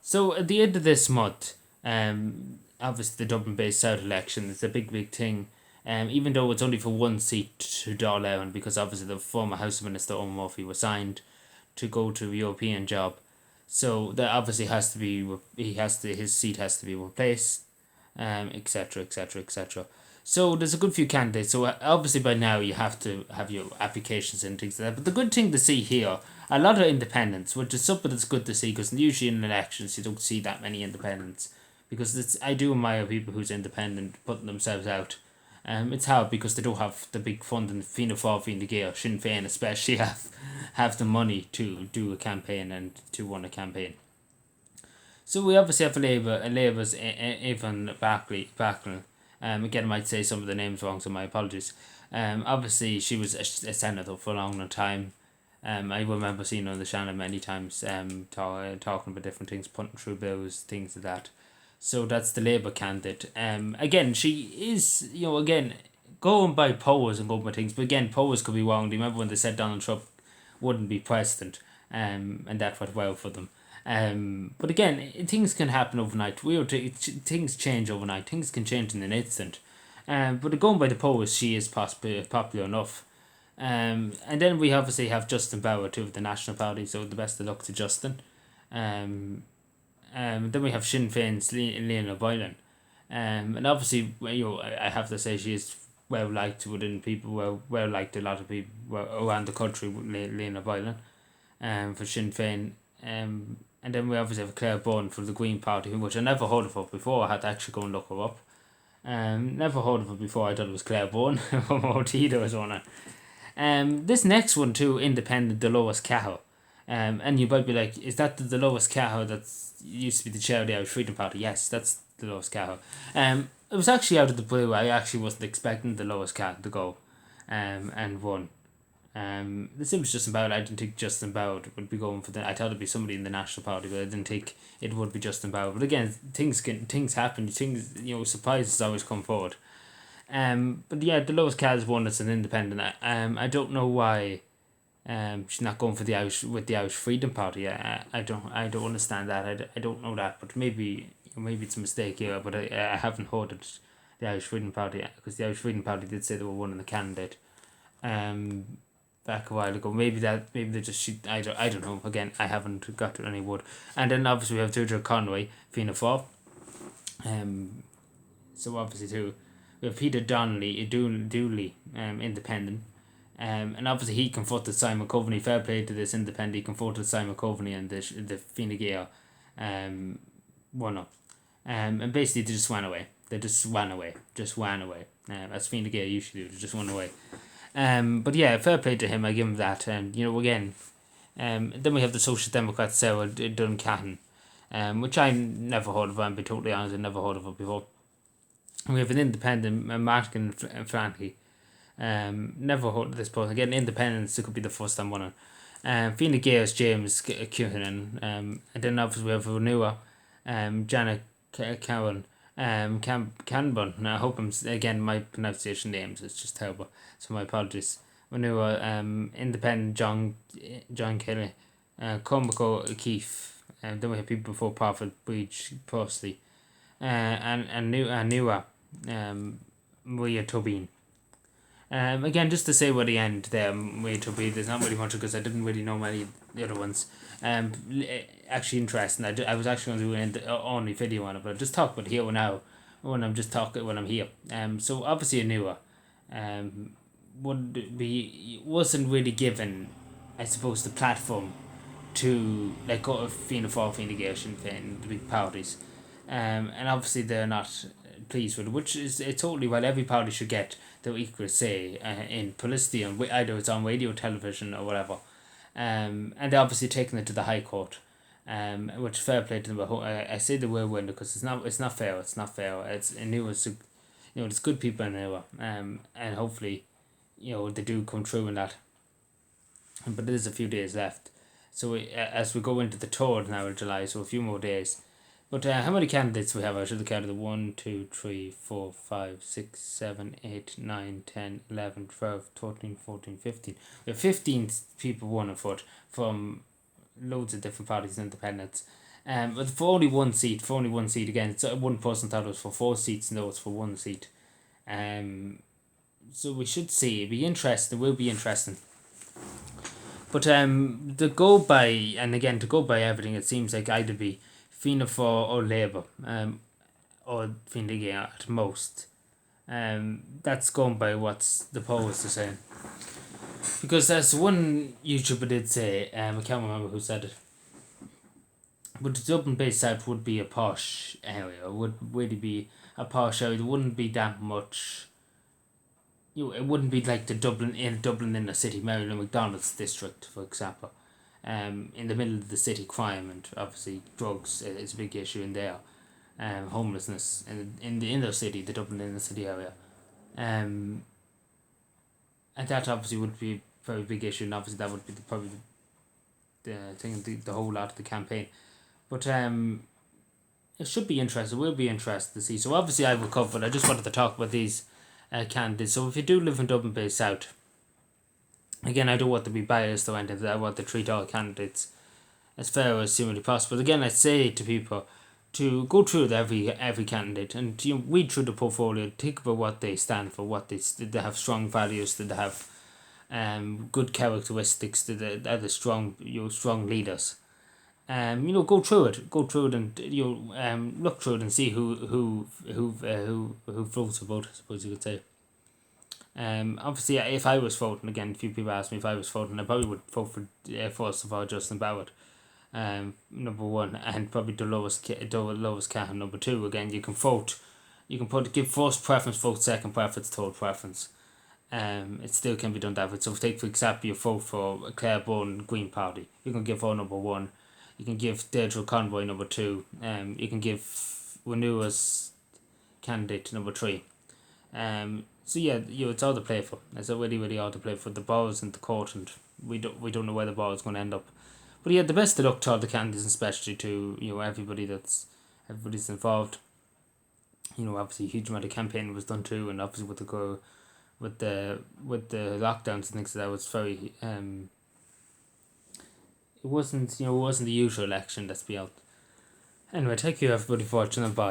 So at the end of this month, obviously the Dublin-based South election is a big thing. Even though it's only for one seat to Dáil, because obviously the former House Minister Owen Murphy was signed to go to a European job, so that obviously has to be his seat has to be replaced, etc. etc. etc. So there's a good few candidates. So obviously by now you have to have your applications and things like that. But the good thing to see here, a lot of independents, which is something that's good to see because usually in elections you don't see that many independents. Because I do admire people who's independent putting themselves out. It's hard because they don't have the big funding. Fianna Fáil, Fianna Gael, Sinn Féin especially have the money to do a campaign and to run a campaign. So we obviously have Labour's Evan Backlund. Again, I might say some of the names wrong, so my apologies. Obviously, she was a senator for a long time. I remember seeing her on the channel many times, talking about different things, putting through bills, things like that. So that's the Labour candidate. Again, she is, again, going by polls and going by things, but again, polls could be wrong. Do you remember when they said Donald Trump wouldn't be president? And that went well for them. But again, things can happen overnight. Things change overnight. Things can change in an instant. But going by the polls, she is popular enough. And then we obviously have Justin Bauer too of the National Party, so the best of luck to Justin. Um, then we have Sinn Féin's Lena Boylan. And obviously, I have to say she is well liked within people, well liked a lot of people around the country, Lena Boylan, for Sinn Féin. And then we obviously have Claire Bourne from the Green Party, which I never heard of her before. I had to actually go and look her up. Never heard of her before. I thought it was Claire Bourne from OT there was one. This next one too, Independent, the lowest Cahill. And you might be like, is that the lowest Cahill that used to be the chair of the Irish Freedom Party? Yes, that's the lowest Cahill. It was actually out of the blue. I actually wasn't expecting the lowest Cahill to go, and won. This was Justin Bowd. I didn't think Justin Bowd would be going for the. I thought it'd be somebody in the National Party, but I didn't think it would be Justin Bowd. But again, things happen. Things surprises always come forward. But yeah, the lowest Cahill is one that's an independent. I don't know why. She's not going for the Irish Freedom Party. I don't understand that. I don't know that, but maybe it's a mistake here. But I haven't heard it, the Irish Freedom Party, because the Irish Freedom Party did say they were one of the candidate. Back a while ago. Maybe they just I don't know. Again, I haven't got to any word. And then obviously we have Deirdre Conway, Fianna Fáil. So obviously too, we have Peter Dooley, independent. And obviously he confronted Simon Coveney. Fair play to this independent. He confronted Simon Coveney and the Fine Gael, won up. And basically they just ran away. Just ran away. As Fine Gael usually do. They just run away. But yeah, fair play to him. I give him that. And again, then we have the Social Democrat Sarah Duncahan, which I never heard of. I'll be totally honest. I never heard of her before. And we have an independent, Martin Frankie. Never heard of this person. Again, independence, it could be the first time winning. Fine Gael's James Cuhanan. And then obviously we have Renua, Janet Cowan, Canburn. Now I hope again, my pronunciation names is just terrible, so my apologies. Renua, independent John Kelly, Cormac O'Keefe, and then we have people before Prophet Breach Parsley, and Nua, Maria Tobin. Again, just to say where the end there, Maria Tobin, there's not really much because I didn't really know many of the other ones. Actually interesting. I was actually going to do an only video on it, but I'll just talk about it here now when I'm here. So obviously Anua, wasn't really given, I suppose, the platform to like go to Fianna Fáil, Fine Gael, Sinn Féin, the big parties, and obviously they're not pleased with it, which is totally what every party should get their equal say in publicity, and either it's on radio, television, or whatever. And they're obviously taking it to the High Court, which fair play to them. But I say they will win because it's not fair. It's not fair. It's there's good people in there, and hopefully, they do come through in that. But there's a few days left, so as we go into the third now of July, so a few more days. But how many candidates we have? I should have counted the 1, 2, 3, 4, 5, 6, 7, 8, 9, 10, 11, 12, 13, 14, 15. We have 15 people won a foot from loads of different parties and independents. But for only one seat, again, so one person thought it was for 4 seats. No, it's for one seat. So we should see. It'll be interesting. It will be interesting. But to go by, and again to go by everything, it seems like either be Fianna Fáil or Labour, or Fine Gael at most. That's going by what's the polls are saying. Because as one YouTuber did say, I can't remember who said it, but the Dublin based South would be a posh area. It would really be a posh area. There wouldn't be that much. It wouldn't be like the Dublin inner city, Maryland McDonald's district, for example. In the middle of the city, crime and obviously drugs is a big issue in there. Homelessness in the inner city, the Dublin inner city area. And that obviously would be a very big issue, and obviously that would be probably the thing, the whole lot of the campaign. But it should be interesting. Will be interesting to see. So obviously I will cover it. I just wanted to talk about these candidates. So if you do live in Dublin based South, again, I don't want to be biased or anything. I want to treat all candidates as fair as humanly possible. Again, I say to people to go through every candidate and read through the portfolio, think about what they stand for, what did they have strong values, did they have good characteristics, did they are the strong strong leaders. Go through it, and look through it and see who votes for vote, I suppose you could say. Obviously, if I was voting, again, a few people asked me if I was voting, I probably would vote for first of all Justin Barrett, number one, and probably the lowest Cahan, number two. Again, you can vote, give first preference, vote second preference, third preference. It still can be done that way. So take for example, you vote for Claire Byrne Green Party, you can give her number one. You can give Deirdre Conroy number two. You can give Renewa's candidate number three. So yeah, it's all to play for. It's really all to play for. The ball's in the court, and we don't know where the ball is going to end up. But yeah, the best of luck to all the candidates, especially to everybody's involved. Obviously a huge amount of campaigning was done too, and obviously with the lockdowns and things like that was very it wasn't the usual election, let's be out. Anyway, thank you everybody for watching, and bye.